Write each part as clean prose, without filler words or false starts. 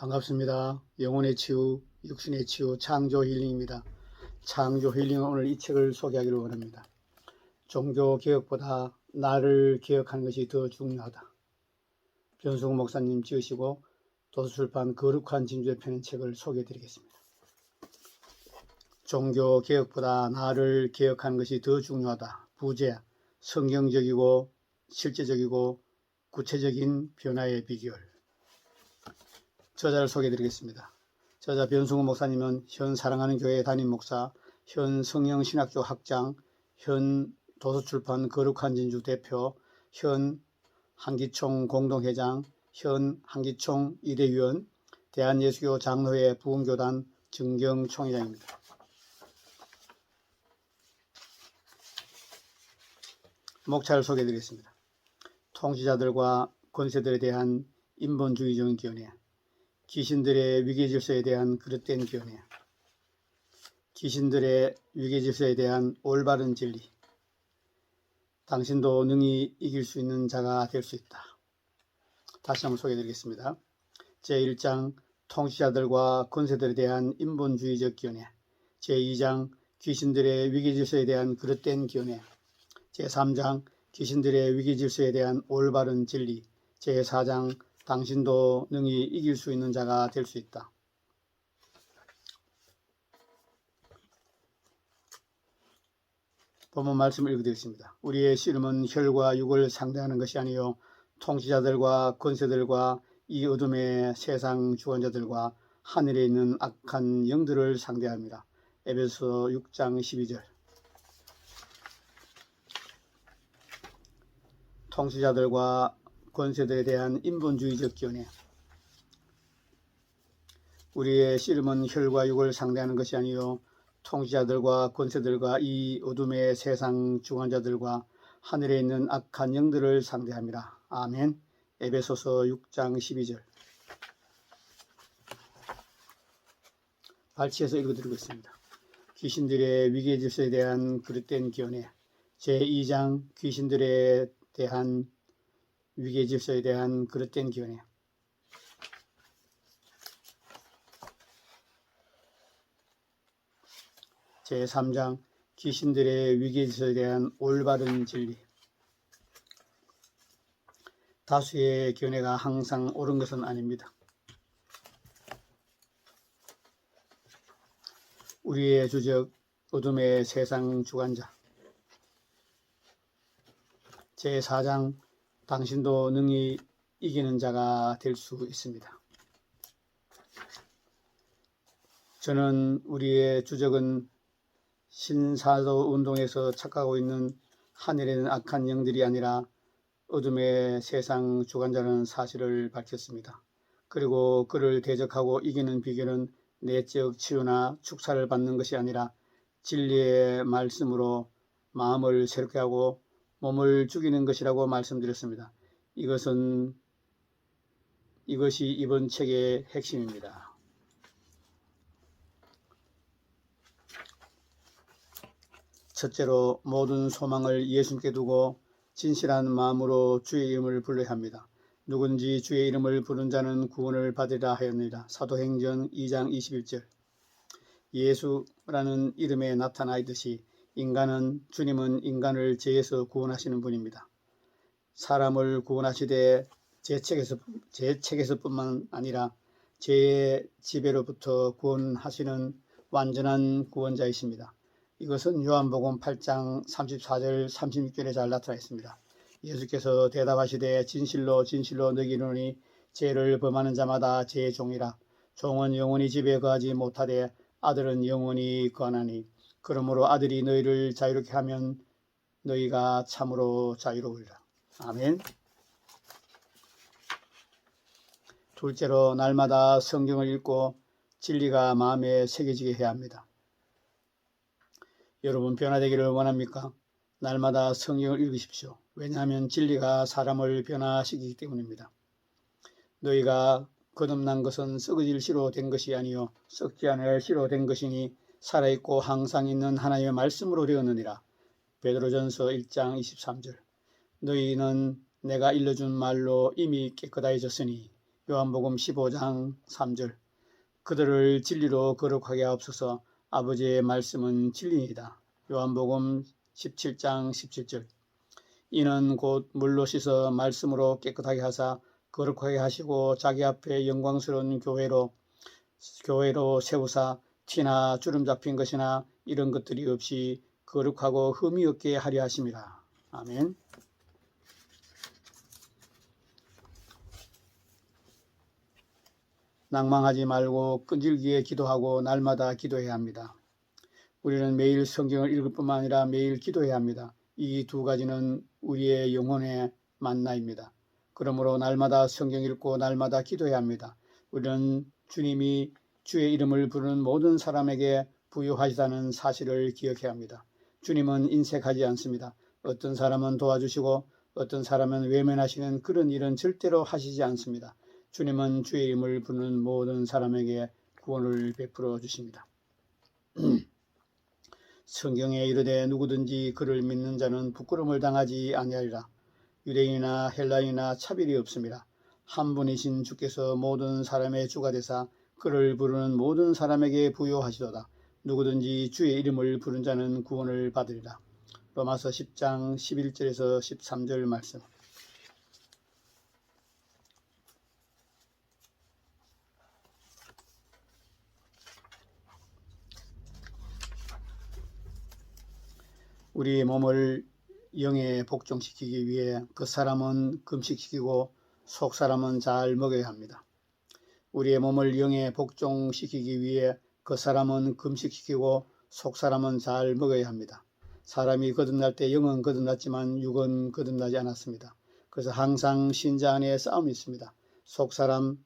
반갑습니다. 영혼의 치유, 육신의 치유, 창조 힐링입니다. 창조 힐링은 오늘 이 책을 소개하기를 원합니다. 종교 개혁보다 나를 개혁하는 것이 더 중요하다. 변수국 목사님 지으시고 도서출판 거룩한 진주에 펴낸 책을 소개해드리겠습니다. 종교 개혁보다 나를 개혁하는 것이 더 중요하다. 부제, 성경적이고 실제적이고 구체적인 변화의 비결. 저자를 소개해드리겠습니다. 저자 변승우 목사님은 현 사랑하는 교회 담임 목사, 현 성령신학교 학장, 현 도서출판 거룩한 진주 대표, 현 한기총 공동회장, 현 한기총 이대위원, 대한예수교 장로회 부흥교단 정경총회장입니다. 목차를 소개해드리겠습니다. 통치자들과 권세들에 대한 인본주의적인 견해, 귀신들의 위계질서에 대한 그릇된 견해, 귀신들의 위계질서에 대한 올바른 진리, 당신도 능히 이길 수 있는 자가 될 수 있다. 다시 한번 소개해드리겠습니다. 제1장 통치자들과 권세들에 대한 인본주의적 견해, 제2장 귀신들의 위계질서에 대한 그릇된 견해, 제3장 귀신들의 위계질서에 대한 올바른 진리, 제4장 당신도 능히 이길 수 있는 자가 될 수 있다. 본문 말씀을 읽어드리겠습니다. 우리의 씨름은 혈과 육을 상대하는 것이 아니요 통치자들과 권세들과 이 어둠의 세상 주관자들과 하늘에 있는 악한 영들을 상대합니다. 에베소 6장 12절. 통치자들과 권세들에 대한 인본주의적 견해. 우리의 씨름은 혈과 육을 상대하는 것이 아니요 통치자들과 권세들과 이 어둠의 세상 주관자들과 하늘에 있는 악한 영들을 상대합니다. 아멘. 에베소서 6장 12절. 발치해서 읽어드리고 있습니다. 귀신들의 위계질서에 대한 그릇된 견해. 제2장 귀신들에 대한 위계질서에 대한 그릇된 견해. 제3장 귀신들의 위계질서에 대한 올바른 진리. 다수의 견해가 항상 옳은 것은 아닙니다. 우리의 주적 어둠의 세상 주관자. 제4장 당신도 능히 이기는 자가 될 수 있습니다. 저는 우리의 주적은 신사도 운동에서 착각하고 있는 하늘에 있는 악한 영들이 아니라 어둠의 세상 주관자라는 사실을 밝혔습니다. 그리고 그를 대적하고 이기는 비결은 내적 치유나 축사를 받는 것이 아니라 진리의 말씀으로 마음을 새롭게 하고 몸을 죽이는 것이라고 말씀드렸습니다. 이것이 이번 책의 핵심입니다. 첫째로 모든 소망을 예수님께 두고 진실한 마음으로 주의 이름을 불러야 합니다. 누군지 주의 이름을 부른 자는 구원을 받으리라 하였느니라. 사도행전 2장 21절. 예수라는 이름에 나타나 있듯이 주님은 인간을 죄에서 구원하시는 분입니다. 사람을 구원하시되 제 책에서뿐만 아니라 죄의 지배로부터 구원하시는 완전한 구원자이십니다. 이것은 요한복음 8장 34절 36절에 잘 나타나 있습니다. 예수께서 대답하시되 진실로 진실로 너희에게 이르노니 죄를 범하는 자마다 죄의 종이라. 종은 영원히 집에 거하지 못하되 아들은 영원히 거하나니 그러므로 아들이 너희를 자유롭게 하면 너희가 참으로 자유로우리라. 아멘. 둘째로 날마다 성경을 읽고 진리가 마음에 새겨지게 해야 합니다. 여러분 변화되기를 원합니까? 날마다 성경을 읽으십시오. 왜냐하면 진리가 사람을 변화시키기 때문입니다. 너희가 거듭난 것은 썩어질 씨로 된 것이 아니요 썩지 않을 씨로 된 것이니 살아있고 항상 있는 하나님의 말씀으로 되었느니라. 베드로전서 1장 23절. 너희는 내가 일러준 말로 이미 깨끗해졌으니 요한복음 15장 3절. 그들을 진리로 거룩하게 하옵소서. 아버지의 말씀은 진리이다. 요한복음 17장 17절. 이는 곧 물로 씻어 말씀으로 깨끗하게 하사 거룩하게 하시고 자기 앞에 영광스러운 교회로 세우사 티나 주름 잡힌 것이나 이런 것들이 없이 거룩하고 흠이 없게 하려 하심이라. 아멘. 낭망하지 말고 끈질기게 기도하고 날마다 기도해야 합니다. 우리는 매일 성경을 읽을 뿐만 아니라 매일 기도해야 합니다. 이 두 가지는 우리의 영혼의 만나입니다. 그러므로 날마다 성경 읽고 날마다 기도해야 합니다. 우리는 주님이 주의 이름을 부르는 모든 사람에게 부여하시다는 사실을 기억해야 합니다. 주님은 인색하지 않습니다. 어떤 사람은 도와주시고 어떤 사람은 외면하시는 그런 일은 절대로 하시지 않습니다. 주님은 주의 이름을 부르는 모든 사람에게 구원을 베풀어 주십니다. 성경에 이르되 누구든지 그를 믿는 자는 부끄러움을 당하지 아니하리라. 유대인이나 헬라인이나 차별이 없습니다. 한 분이신 주께서 모든 사람의 주가 되사 그를 부르는 모든 사람에게 부여하시도다. 누구든지 주의 이름을 부른 자는 구원을 받으리라. 로마서 10장 11절에서 13절 말씀. 우리의 몸을 영에 복종시키기 위해 겉사람은 금식시키고 속사람은 잘 먹어야 합니다. 우리의 몸을 영에 복종시키기 위해 겉사람은 금식시키고 속사람은 잘 먹어야 합니다. 사람이 거듭날 때 영은 거듭났지만 육은 거듭나지 않았습니다. 그래서 항상 신자 안에 싸움이 있습니다. 속사람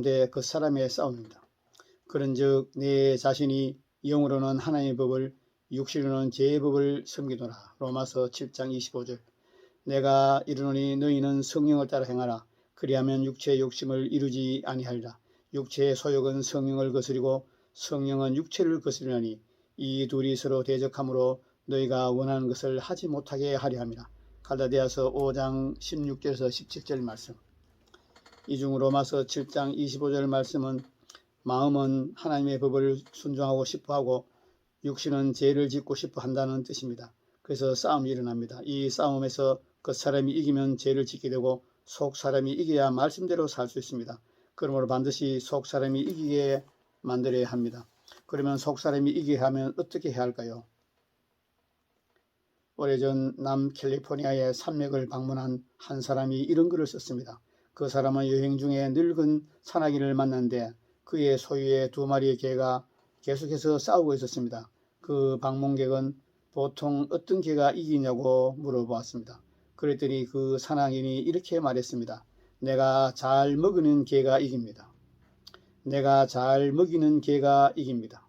대 겉사람의 싸움입니다. 그런즉 내 자신이 영으로는 하나님의 법을 육신으로는 죄의 법을 섬기노라. 로마서 7장 25절. 내가 이르노니 너희는 성령을 따라 행하라. 그리하면 육체의 욕심을 이루지 아니하리라. 육체의 소욕은 성령을 거스리고 성령은 육체를 거스리나니 이 둘이 서로 대적하므로 너희가 원하는 것을 하지 못하게 하려 함이라. 갈라디아서 5장 16절에서 17절 말씀. 이 중 로마서 7장 25절 말씀은 마음은 하나님의 법을 순종하고 싶어하고 육신은 죄를 짓고 싶어 한다는 뜻입니다. 그래서 싸움이 일어납니다. 이 싸움에서 겉사람이 이기면 죄를 짓게 되고 속사람이 이겨야 말씀대로 살 수 있습니다. 그러므로 반드시 속사람이 이기게 만들어야 합니다. 그러면 속사람이 이기게 하면 어떻게 해야 할까요? 오래전 남캘리포니아의 산맥을 방문한 한 사람이 이런 글을 썼습니다. 그 사람은 여행 중에 늙은 산악인을 만났는데 그의 소유의 2마리의 개가 계속해서 싸우고 있었습니다. 그 방문객은 보통 어떤 개가 이기냐고 물어보았습니다. 그랬더니 그 산악인이 이렇게 말했습니다. 내가 잘 먹이는 개가 이깁니다. 내가 잘 먹이는 개가 이깁니다.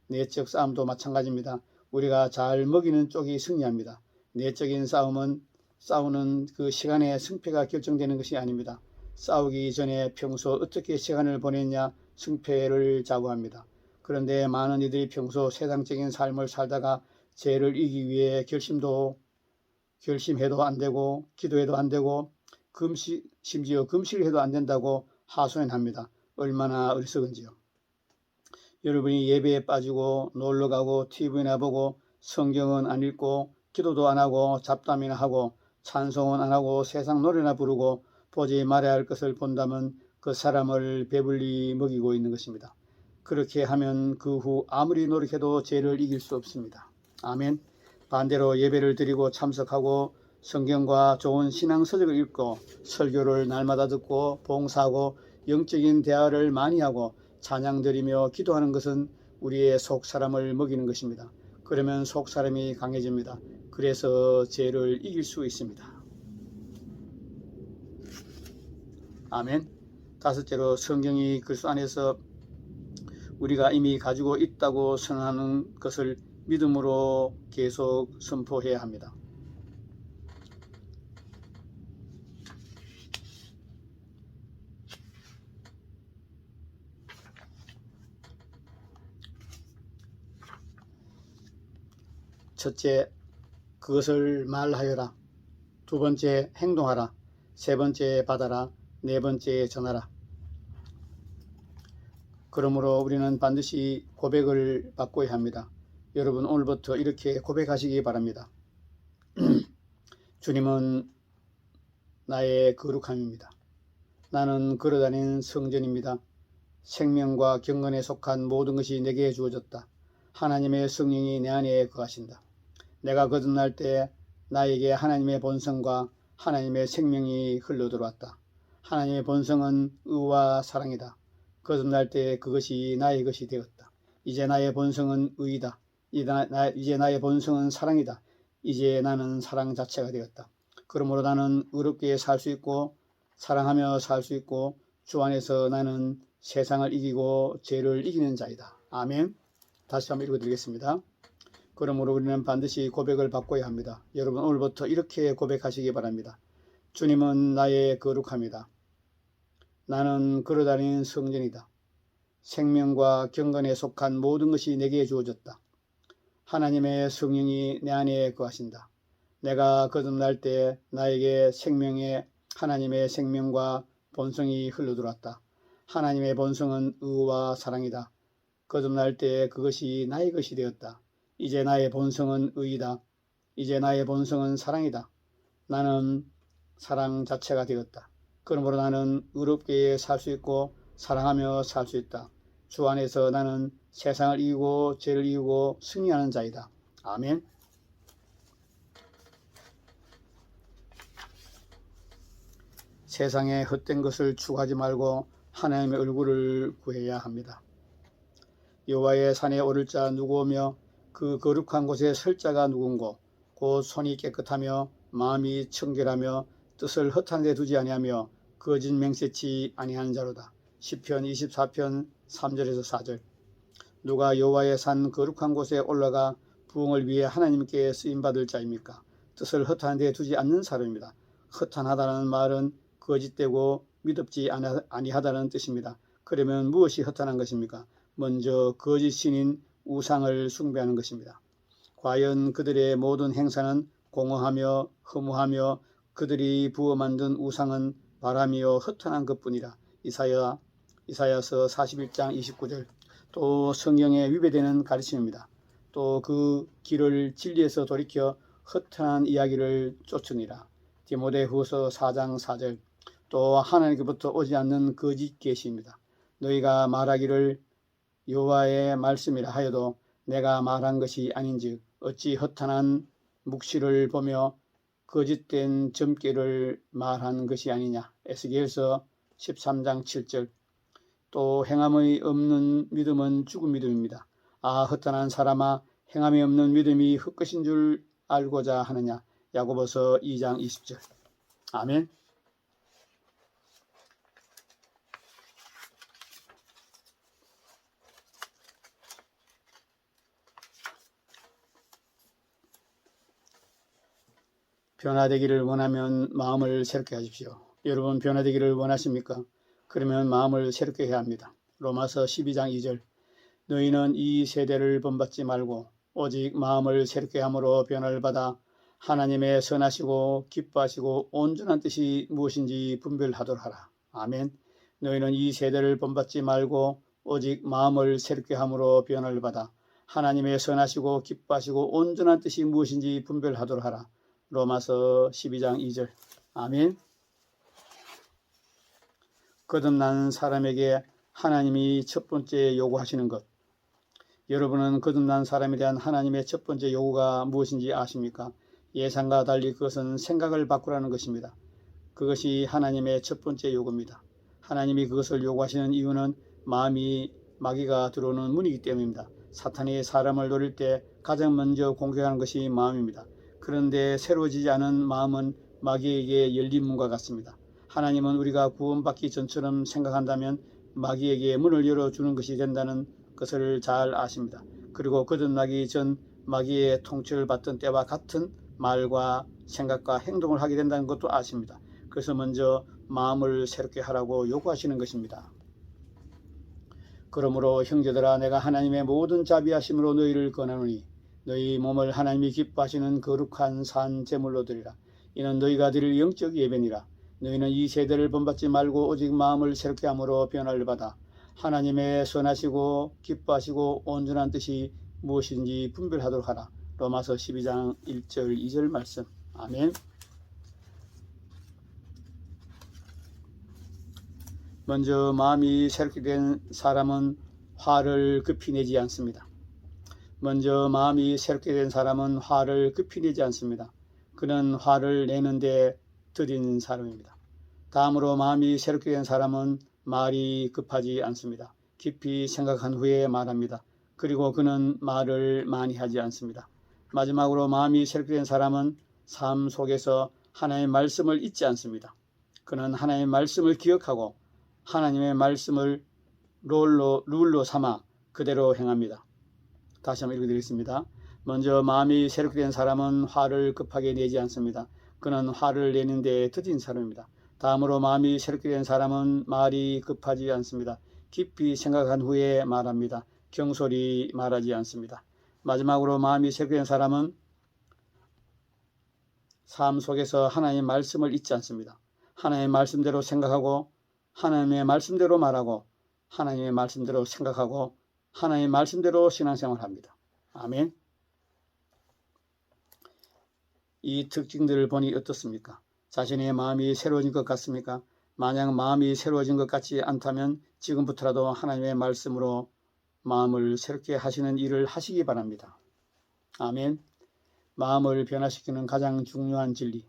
내적 싸움도 마찬가지입니다. 우리가 잘 먹이는 쪽이 승리합니다. 내적인 싸우는 그 시간의 승패가 결정되는 것이 아닙니다. 싸우기 전에 평소 어떻게 시간을 보냈냐 승패를 좌우합니다. 그런데 많은 이들이 평소 세상적인 삶을 살다가 죄를 이기기 위해 결심해도 안 되고 기도해도 안 되고 심지어 금식을 해도 안 된다고 하소연합니다. 얼마나 어리석은지요. 여러분이 예배에 빠지고 놀러가고 TV나 보고 성경은 안 읽고 기도도 안 하고 잡담이나 하고 찬송은 안 하고 세상 노래나 부르고 보지 말아야 할 것을 본다면 그 사람을 배불리 먹이고 있는 것입니다. 그렇게 하면 그 후 아무리 노력해도 죄를 이길 수 없습니다. 아멘. 반대로 예배를 드리고 참석하고 성경과 좋은 신앙서적을 읽고 설교를 날마다 듣고 봉사하고 영적인 대화를 많이 하고 찬양 드리며 기도하는 것은 우리의 속사람을 먹이는 것입니다. 그러면 속사람이 강해집니다. 그래서 죄를 이길 수 있습니다. 아멘. 다섯째로 성경이 그리스도 안에서 우리가 이미 가지고 있다고 선언하는 것을 믿음으로 계속 선포해야 합니다. 첫째, 그것을 말하여라. 두 번째, 행동하라. 세 번째, 받아라. 네 번째, 전하라. 그러므로 우리는 반드시 고백을 바꿔야 합니다. 여러분 오늘부터 이렇게 고백하시기 바랍니다. 주님은 나의 거룩함입니다. 나는 걸어다니는 성전입니다. 생명과 경건에 속한 모든 것이 내게 주어졌다. 하나님의 성령이 내 안에 거하신다. 내가 거듭날 때 나에게 하나님의 본성과 하나님의 생명이 흘러들어왔다. 하나님의 본성은 의와 사랑이다. 거듭날 때 그것이 나의 것이 되었다. 이제 나의 본성은 의이다. 이제 나의 본성은 사랑이다. 이제 나는 사랑 자체가 되었다. 그러므로 나는 의롭게 살 수 있고 사랑하며 살 수 있고 주 안에서 나는 세상을 이기고 죄를 이기는 자이다. 아멘. 다시 한번 읽어드리겠습니다. 그러므로 우리는 반드시 고백을 바꿔야 합니다. 여러분 오늘부터 이렇게 고백하시기 바랍니다. 주님은 나의 거룩함이다. 나는 걸어다니는 성전이다. 생명과 경건에 속한 모든 것이 내게 주어졌다. 하나님의 성령이 내 안에 거하신다. 내가 거듭날 때 나에게 하나님의 생명과 본성이 흘러들어왔다. 하나님의 본성은 의와 사랑이다. 거듭날 때 그것이 나의 것이 되었다. 이제 나의 본성은 의이다. 이제 나의 본성은 사랑이다. 나는 사랑 자체가 되었다. 그러므로 나는 의롭게 살 수 있고 사랑하며 살 수 있다. 주 안에서 나는 세상을 이기고 죄를 이기고 승리하는 자이다. 아멘. 세상의 헛된 것을 추구하지 말고 하나님의 얼굴을 구해야 합니다. 여호와의 산에 오를 자 누구오며 그 거룩한 곳에 설 자가 누군고 곧 손이 깨끗하며 마음이 청결하며 뜻을 허탄 데 두지 아니하며 거짓 맹세치 아니하는 자로다. 시편 24편 3절에서 4절. 누가 여호와의 산 거룩한 곳에 올라가 부흥을 위해 하나님께 쓰임받을 자입니까? 뜻을 허탄 데 두지 않는 사람입니다. 허탄하다는 말은 거짓되고 믿음지 아니하다는 뜻입니다. 그러면 무엇이 허탄한 것입니까? 먼저 거짓 신인 우상을 숭배하는 것입니다. 과연 그들의 모든 행사는 공허하며 허무하며 그들이 부어 만든 우상은 바람이요 허탄한 것뿐이라. 이사야서 41장 29절. 또 성경에 위배되는 가르침입니다. 또 그 길을 진리에서 돌이켜 허탄한 이야기를 쫓으니라. 디모데후서 4장 4절. 또 하나님께부터 오지 않는 거짓 계시입니다. 너희가 말하기를 여호와의 말씀이라 하여도 내가 말한 것이 아닌즉 어찌 허탄한 묵시를 보며 거짓된 점괘를 말한 것이 아니냐. 에스겔서 13장 7절. 또 행함이 없는 믿음은 죽은 믿음입니다. 아 허탄한 사람아, 행함이 없는 믿음이 헛것인 줄 알고자 하느냐. 야고보서 2장 20절. 아멘. 변화되기를 원하면 마음을 새롭게 하십시오. 여러분 변화되기를 원하십니까? 그러면 마음을 새롭게 해야 합니다. 로마서 12장 2절. 너희는 이 세대를 본받지 말고 오직 마음을 새롭게 함으로 변화를 받아 하나님의 선하시고 기뻐하시고 온전한 뜻이 무엇인지 분별하도록 하라. 아멘. 너희는 이 세대를 본받지 말고 오직 마음을 새롭게 함으로 변화를 받아 하나님의 선하시고 기뻐하시고 온전한 뜻이 무엇인지 분별하도록 하라. 로마서 12장 2절. 아멘. 거듭난 사람에게 하나님이 첫 번째 요구하시는 것. 여러분은 거듭난 사람에 대한 하나님의 첫 번째 요구가 무엇인지 아십니까? 예상과 달리 그것은 생각을 바꾸라는 것입니다. 그것이 하나님의 첫 번째 요구입니다. 하나님이 그것을 요구하시는 이유는 마음이 마귀가 들어오는 문이기 때문입니다. 사탄이 사람을 노릴 때 가장 먼저 공격하는 것이 마음입니다. 그런데 새로워지지 않은 마음은 마귀에게 열린 문과 같습니다. 하나님은 우리가 구원받기 전처럼 생각한다면 마귀에게 문을 열어주는 것이 된다는 것을 잘 아십니다. 그리고 거듭나기 전 마귀의 통치를 받던 때와 같은 말과 생각과 행동을 하게 된다는 것도 아십니다. 그래서 먼저 마음을 새롭게 하라고 요구하시는 것입니다. 그러므로 형제들아, 내가 하나님의 모든 자비하심으로 너희를 권하노니 너희 몸을 하나님이 기뻐하시는 거룩한 산 제물로 드리라. 이는 너희가 드릴 영적 예배니라. 너희는 이 세대를 본받지 말고 오직 마음을 새롭게 함으로 변화를 받아 하나님의 선하시고 기뻐하시고 온전한 뜻이 무엇인지 분별하도록 하라. 로마서 12장 1절 2절 말씀. 아멘. 먼저 마음이 새롭게 된 사람은 화를 급히 내지 않습니다. 그는 화를 내는데 더딘 사람입니다. 다음으로 마음이 새롭게 된 사람은 말이 급하지 않습니다. 깊이 생각한 후에 말합니다. 그리고 그는 말을 많이 하지 않습니다. 마지막으로 마음이 새롭게 된 사람은 삶 속에서 하나님의 말씀을 잊지 않습니다. 그는 하나님의 말씀을 기억하고 하나님의 말씀을 룰로 삼아 그대로 행합니다. 다시 한번 읽어드리겠습니다. 먼저 마음이 새롭게 된 사람은 화를 급하게 내지 않습니다. 그는 화를 내는 데 더딘 사람입니다. 다음으로 마음이 새롭게 된 사람은 말이 급하지 않습니다. 깊이 생각한 후에 말합니다. 경솔히 말하지 않습니다. 마지막으로 마음이 새롭게 된 사람은 삶 속에서 하나님의 말씀을 잊지 않습니다. 하나님의 말씀대로 생각하고 하나님의 말씀대로 말하고 하나님의 말씀대로 생각하고 하나님의 말씀대로 신앙생활을 합니다. 아멘. 이 특징들을 보니 어떻습니까? 자신의 마음이 새로워진 것 같습니까? 만약 마음이 새로워진 것 같지 않다면 지금부터라도 하나님의 말씀으로 마음을 새롭게 하시는 일을 하시기 바랍니다. 아멘. 마음을 변화시키는 가장 중요한 진리.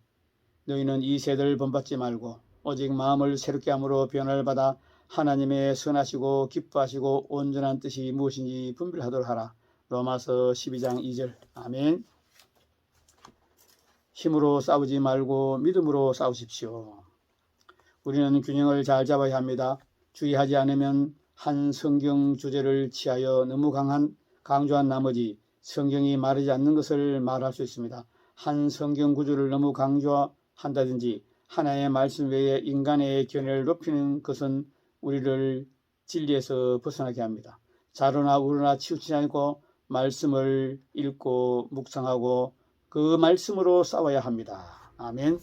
너희는 이 세대를 본받지 말고 오직 마음을 새롭게 함으로 변화를 받아 하나님의 선하시고 기뻐하시고 온전한 뜻이 무엇인지 분별하도록 하라. 로마서 12장 2절. 아멘. 힘으로 싸우지 말고 믿음으로 싸우십시오. 우리는 균형을 잘 잡아야 합니다. 주의하지 않으면 한 성경 주제를 취하여 너무 강조한 나머지 성경이 말하지 않는 것을 말할 수 있습니다. 한 성경 구조를 너무 강조한다든지 하나님의 말씀 외에 인간의 견해를 높이는 것은 우리를 진리에서 벗어나게 합니다. 자로나 우로나 치우치지 않고 말씀을 읽고 묵상하고 그 말씀으로 싸워야 합니다. 아멘.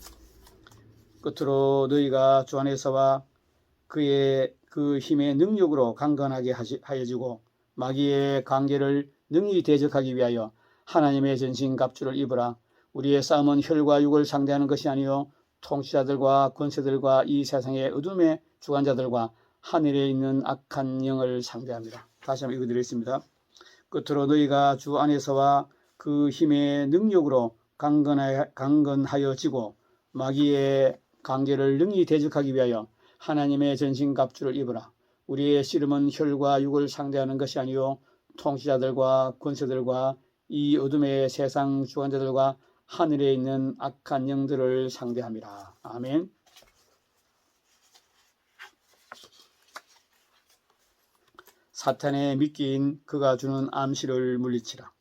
끝으로 너희가 주 안에서와 그의 그 힘의 능력으로 강건하게 하여지고 마귀의 관계를 능히 대적하기 위하여 하나님의 전신갑주를 입으라. 우리의 싸움은 혈과 육을 상대하는 것이 아니요 통치자들과 권세들과 이 세상의 어둠의 주관자들과 하늘에 있는 악한 영을 상대합니다. 다시 한번 읽어드리겠습니다. 끝으로 너희가 주 안에서와 그 힘의 능력으로 강건하여지고 마귀의 관계를 능히 대적하기 위하여 하나님의 전신갑주를 입으라. 우리의 씨름은 혈과 육을 상대하는 것이 아니요 통치자들과 권세들과 이 어둠의 세상 주관자들과 하늘에 있는 악한 영들을 상대함이라. 아멘. 사탄의 미끼인 그가 주는 암시를 물리치라.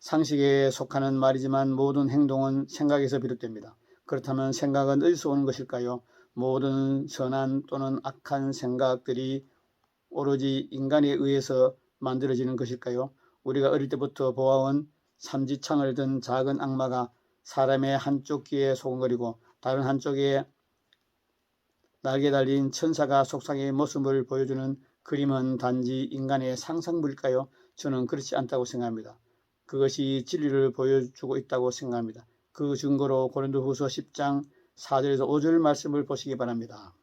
상식에 속하는 말이지만 모든 행동은 생각에서 비롯됩니다. 그렇다면 생각은 어디서 오는 것일까요? 모든 선한 또는 악한 생각들이 오로지 인간에 의해서 만들어지는 것일까요? 우리가 어릴 때부터 보아온 삼지창을 든 작은 악마가 사람의 한쪽 귀에 소곤거리고 다른 한쪽에 날개 달린 천사가 속삭의 모습을 보여주는 그림은 단지 인간의 상상물일까요? 저는 그렇지 않다고 생각합니다. 그것이 진리를 보여주고 있다고 생각합니다. 그 증거로 고린도후서 10장 4절에서 5절 말씀을 보시기 바랍니다.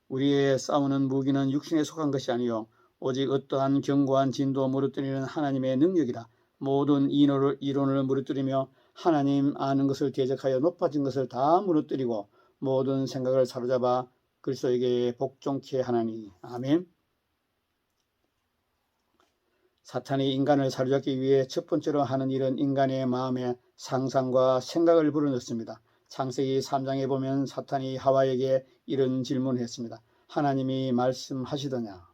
우리의 싸우는 무기는 육신에 속한 것이 아니요 오직 어떠한 견고한 진도 무너뜨리는 하나님의 능력이라. 모든 이론을 무너뜨리며 하나님 아는 것을 대적하여 높아진 것을 다 무너뜨리고 모든 생각을 사로잡아 그리스도에게 복종케 하나니. 아멘. 사탄이 인간을 사로잡기 위해 첫 번째로 하는 일은 인간의 마음에 상상과 생각을 불어넣습니다. 창세기 3장에 보면 사탄이 하와에게 이런 질문을 했습니다. 하나님이 말씀하시더냐?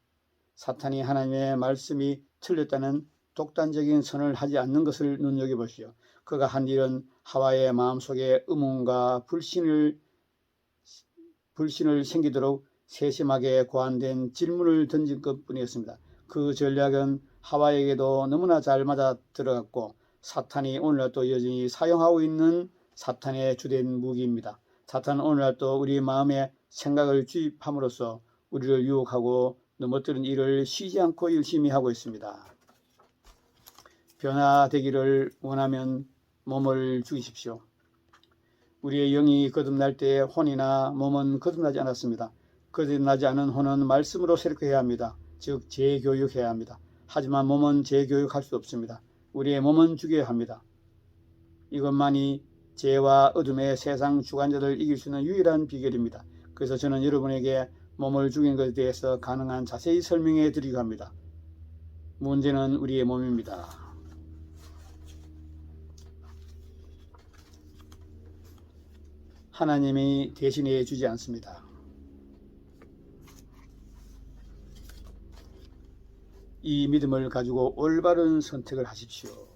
사탄이 하나님의 말씀이 틀렸다는 독단적인 선을 하지 않는 것을 눈여겨보시오. 그가 한 일은 하와의 마음속에 의문과 불신을 생기도록 세심하게 고안된 질문을 던진 것뿐이었습니다. 그 전략은 하와에게도 너무나 잘 맞아 들어갔고 사탄이 오늘날도 여전히 사용하고 있는 사탄의 주된 무기입니다. 사탄은 오늘날도 우리 마음에 생각을 주입함으로써 우리를 유혹하고 넘어뜨린 일을 쉬지 않고 열심히 하고 있습니다. 변화되기를 원하면 몸을 죽이십시오. 우리의 영이 거듭날 때 혼이나 몸은 거듭나지 않았습니다. 거듭나지 않은 혼은 말씀으로 새롭게 해야 합니다. 즉 재교육해야 합니다. 하지만 몸은 재교육할 수 없습니다. 우리의 몸은 죽여야 합니다. 이것만이 죄와 어둠의 세상 주관자들을 이길 수 있는 유일한 비결입니다. 그래서 저는 여러분에게 몸을 죽이는 것에 대해서 가능한 자세히 설명해 드리고 합니다. 문제는 우리의 몸입니다. 하나님이 대신해 주지 않습니다. 이 믿음을 가지고 올바른 선택을 하십시오.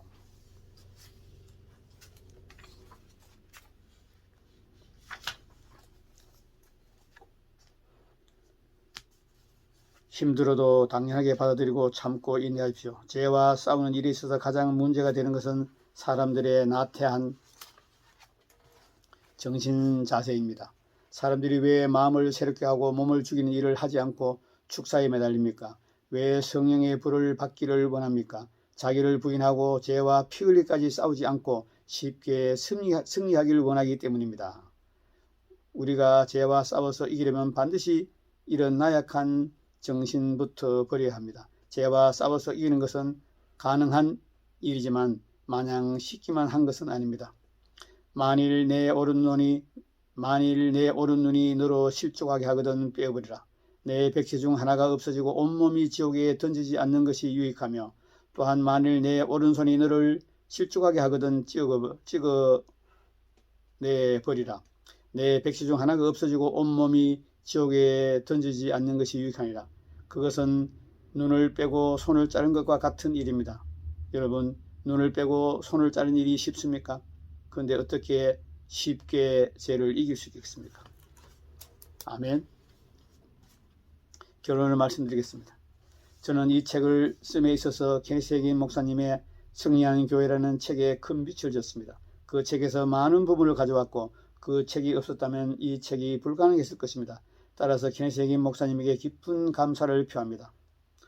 힘들어도 당연하게 받아들이고 참고 인내하십시오. 죄와 싸우는 일에 있어서 가장 문제가 되는 것은 사람들의 나태한 정신 자세입니다. 사람들이 왜 마음을 새롭게 하고 몸을 죽이는 일을 하지 않고 축사에 매달립니까? 왜 성령의 불을 받기를 원합니까? 자기를 부인하고 죄와 피 흘리기까지 싸우지 않고 쉽게 승리하기를 원하기 때문입니다. 우리가 죄와 싸워서 이기려면 반드시 이런 나약한 정신부터 버려야 합니다. 죄와 싸워서 이기는 것은 가능한 일이지만 마냥 쉽기만 한 것은 아닙니다. 만일 내 오른눈이 너로 실족하게 하거든 빼어버리라. 내 백시 중 하나가 없어지고 온몸이 지옥에 던지지 않는 것이 유익하며, 또한 만일 내 오른손이 너를 실족하게 하거든 찍어내버리라. 내 백시 중 하나가 없어지고 온몸이 지옥에 던지지 않는 것이 유익하니라. 그것은 눈을 빼고 손을 자른 것과 같은 일입니다. 여러분, 눈을 빼고 손을 자른 일이 쉽습니까? 그런데 어떻게 쉽게 죄를 이길 수 있겠습니까? 아멘. 결론을 말씀드리겠습니다. 저는 이 책을 씀에 있어서 케니스 해긴 목사님의 승리하는 교회라는 책에 큰 빛을 줬습니다. 그 책에서 많은 부분을 가져왔고 그 책이 없었다면 이 책이 불가능했을 것입니다. 따라서 케니스 해긴 목사님에게 깊은 감사를 표합니다.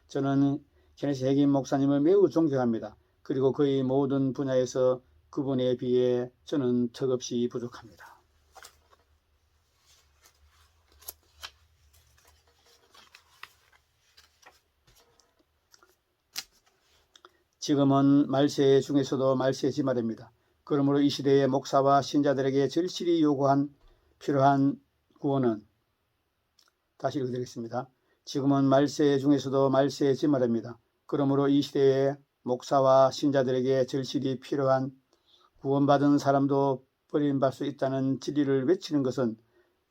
저는 케니스 해긴 목사님을 매우 존경합니다. 그리고 그의 모든 분야에서 그분에 비해 저는 턱없이 부족합니다. 지금은 말세 중에서도 말세지 말입니다. 그러므로 이 시대의 목사와 신자들에게 절실히 필요한 구원은, 다시 읽어드리겠습니다. 지금은 말세 중에서도 말세지 말입니다. 그러므로 이 시대의 목사와 신자들에게 절실히 필요한 구원받은 사람도 버림받을 수 있다는 진리를 외치는 것은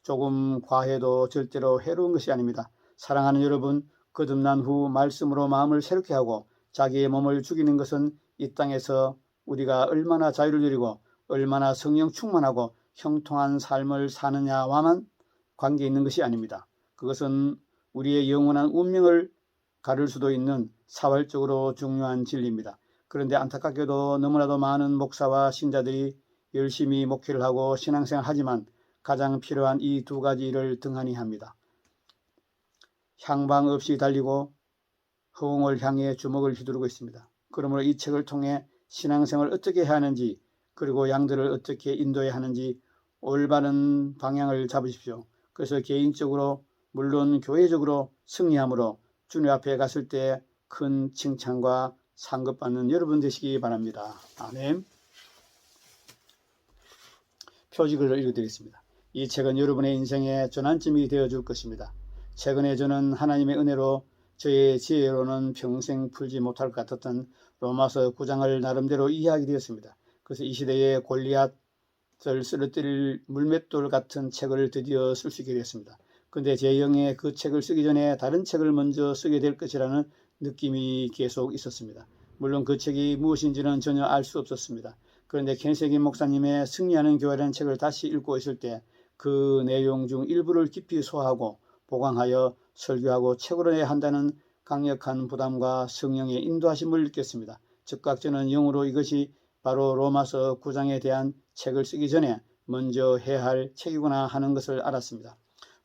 조금 과해도 절대로 해로운 것이 아닙니다. 사랑하는 여러분, 거듭난 후 말씀으로 마음을 새롭게 하고 자기의 몸을 죽이는 것은 이 땅에서 우리가 얼마나 자유를 누리고 얼마나 성령 충만하고 형통한 삶을 사느냐와만 관계 있는 것이 아닙니다. 그것은 우리의 영원한 운명을 가를 수도 있는 사활적으로 중요한 진리입니다. 그런데 안타깝게도 너무나도 많은 목사와 신자들이 열심히 목회를 하고 신앙생활을 하지만 가장 필요한 이 두 가지 일을 등한히 합니다. 향방 없이 달리고 허공을 향해 주먹을 휘두르고 있습니다. 그러므로 이 책을 통해 신앙생활을 어떻게 해야 하는지, 그리고 양들을 어떻게 인도해야 하는지 올바른 방향을 잡으십시오. 그래서 개인적으로 물론 교회적으로 승리함으로 주님 앞에 갔을 때 큰 칭찬과 상급받는 여러분 되시기 바랍니다. 아멘. 표지글을 읽어드리겠습니다. 이 책은 여러분의 인생의 전환점이 되어줄 것입니다. 최근에 저는 하나님의 은혜로 저의 지혜로는 평생 풀지 못할 것 같았던 로마서 9장을 나름대로 이해하게 되었습니다. 그래서 이 시대의 골리앗을 쓰러뜨릴 물맷돌 같은 책을 드디어 쓸 수 있게 되었습니다. 그런데 제 영에 그 책을 쓰기 전에 다른 책을 먼저 쓰게 될 것이라는 느낌이 계속 있었습니다. 물론 그 책이 무엇인지는 전혀 알 수 없었습니다. 그런데 케니스 해긴 목사님의 승리하는 교회라는 책을 다시 읽고 있을 때 그 내용 중 일부를 깊이 소화하고 보강하여 설교하고 책으로 내야 한다는 강력한 부담과 성령의 인도하심을 느꼈습니다. 즉각 저는 영으로 이것이 바로 로마서 9장에 대한 책을 쓰기 전에 먼저 해야 할 책이구나 하는 것을 알았습니다.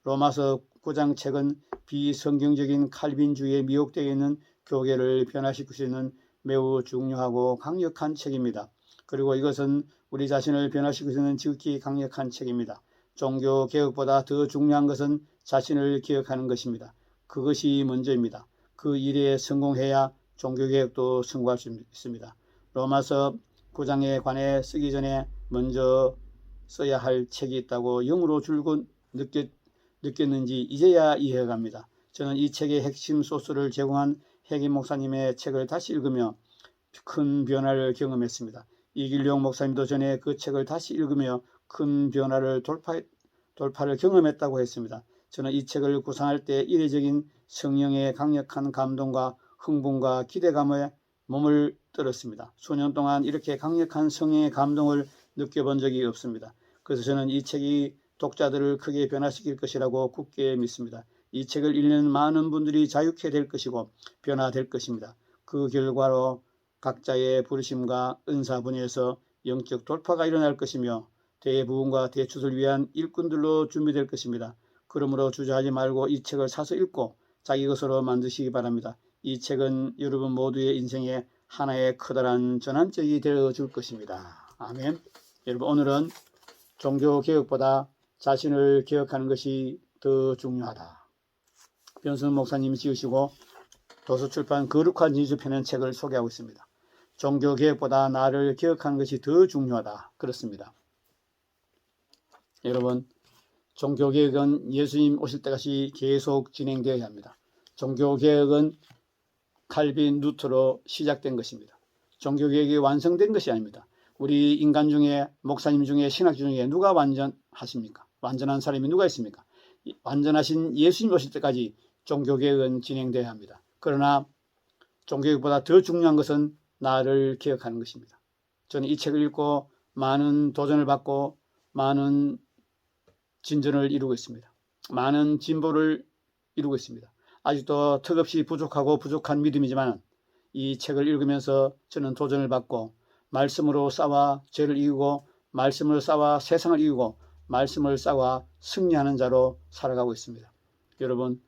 로마서 9장 책은 비성경적인 칼빈주의에 미혹되어 있는 교계를 변화시킬 수 있는 매우 중요하고 강력한 책입니다. 그리고 이것은 우리 자신을 변화시킬 수 있는 지극히 강력한 책입니다. 종교개혁보다 더 중요한 것은 자신을 기억하는 것입니다. 그것이 먼저입니다. 그 일에 성공해야 종교개혁도 성공할 수 있습니다. 로마서 9장에 관해 쓰기 전에 먼저 써야 할 책이 있다고 영으로 줄곧 느꼈는지 이제야 이해갑니다. 저는 이 책의 핵심 소스를 제공한 해김 목사님의 책을 다시 읽으며 큰 변화를 경험했습니다. 이길용 목사님도 전에 그 책을 다시 읽으며 큰 변화를 돌파를 경험했다고 했습니다. 저는 이 책을 구상할 때 이례적인 성령의 강력한 감동과 흥분과 기대감에 몸을 떨었습니다. 수년 동안 이렇게 강력한 성령의 감동을 느껴본 적이 없습니다. 그래서 저는 이 책이 독자들을 크게 변화시킬 것이라고 굳게 믿습니다. 이 책을 읽는 많은 분들이 자유케 될 것이고 변화될 것입니다. 그 결과로 각자의 부르심과 은사 분야에서 영적 돌파가 일어날 것이며 대부흥과 대추를 위한 일꾼들로 준비될 것입니다. 그러므로 주저하지 말고 이 책을 사서 읽고 자기 것으로 만드시기 바랍니다. 이 책은 여러분 모두의 인생에 하나의 커다란 전환점이 되어줄 것입니다. 아멘. 여러분, 오늘은 종교개혁보다 자신을 기억하는 것이 더 중요하다. 변순 목사님이 지으시고 도서출판 거룩한 진주 펴낸 책을 소개하고 있습니다. 종교개혁보다 나를 기억하는 것이 더 중요하다. 그렇습니다. 여러분, 종교개혁은 예수님 오실 때까지 계속 진행되어야 합니다. 종교개혁은 칼빈 루터로 시작된 것입니다. 종교개혁이 완성된 것이 아닙니다. 우리 인간 중에, 목사님 중에, 신학자 중에 누가 완전하십니까? 완전한 사람이 누가 있습니까? 완전하신 예수님 오실 때까지 종교개혁은 진행되어야 합니다. 그러나 종교개혁보다 더 중요한 것은 나를 기억하는 것입니다. 저는 이 책을 읽고 많은 도전을 받고 많은 진전을 이루고 있습니다. 많은 진보를 이루고 있습니다. 아직도 턱없이 부족한 믿음이지만 이 책을 읽으면서 저는 도전을 받고 말씀으로 싸워 죄를 이기고 말씀을 싸워 세상을 이기고 말씀을 싸워 승리하는 자로 살아가고 있습니다. 여러분,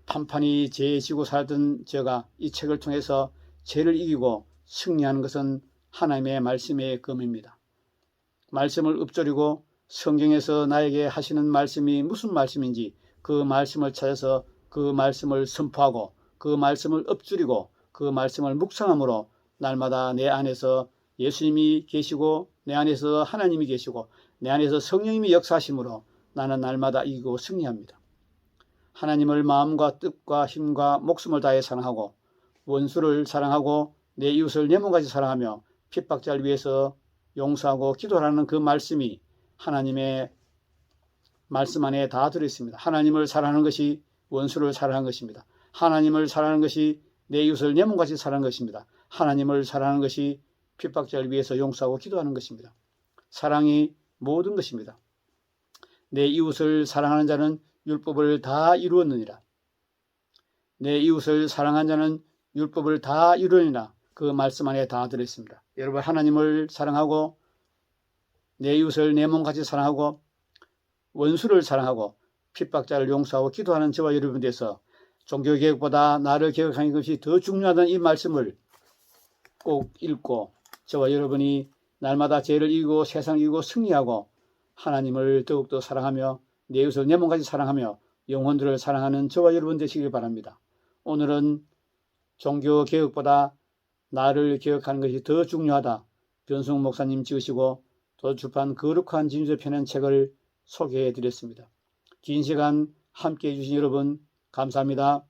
판판이 죄에 지고 살던 제가 이 책을 통해서 죄를 이기고 승리하는 것은 하나님의 말씀의 검입니다. 말씀을 읊조리고 성경에서 나에게 하시는 말씀이 무슨 말씀인지 그 말씀을 찾아서 그 말씀을 선포하고 그 말씀을 읊조리고 그 말씀을 묵상함으로 날마다 내 안에서 예수님이 계시고 내 안에서 하나님이 계시고 내 안에서 성령님이 역사하심으로 나는 날마다 이기고 승리합니다. 하나님을 마음과 뜻과 힘과 목숨을 다해 사랑하고 원수를 사랑하고 내 이웃을 내 몸같이 사랑하며 핍박자를 위해서 용서하고 기도하라는 그 말씀이 하나님의 말씀 안에 다 들어있습니다. 하나님을 사랑하는 것이 원수를 사랑하는 것입니다. 하나님을 사랑하는 것이 내 이웃을 내 몸같이 사랑하는 것입니다. 하나님을 사랑하는 것이 핍박자를 위해서 용서하고 기도하는 것입니다. 사랑이 모든 것입니다. 내 이웃을 사랑하는 자는 율법을 다 이루었느니라. 내 이웃을 사랑하는 자는 율법을 다 이루느니라. 그 말씀 안에 다 들어있습니다. 여러분, 하나님을 사랑하고 내 이웃을 내 몸같이 사랑하고 원수를 사랑하고 핍박자를 용서하고 기도하는 저와 여러분 돼서 종교개혁보다 나를 기억하는 것이 더 중요하다는 이 말씀을 꼭 읽고 저와 여러분이 날마다 죄를 이기고 세상을 이기고 승리하고 하나님을 더욱더 사랑하며 내 이웃을 내 몸같이 사랑하며 영혼들을 사랑하는 저와 여러분 되시길 바랍니다. 오늘은 종교개혁보다 나를 기억하는 것이 더 중요하다. 변승 목사님 지으시고 도서출판 거룩한 진주에 펴낸 책을 소개해 드렸습니다. 긴 시간 함께해 주신 여러분 감사합니다.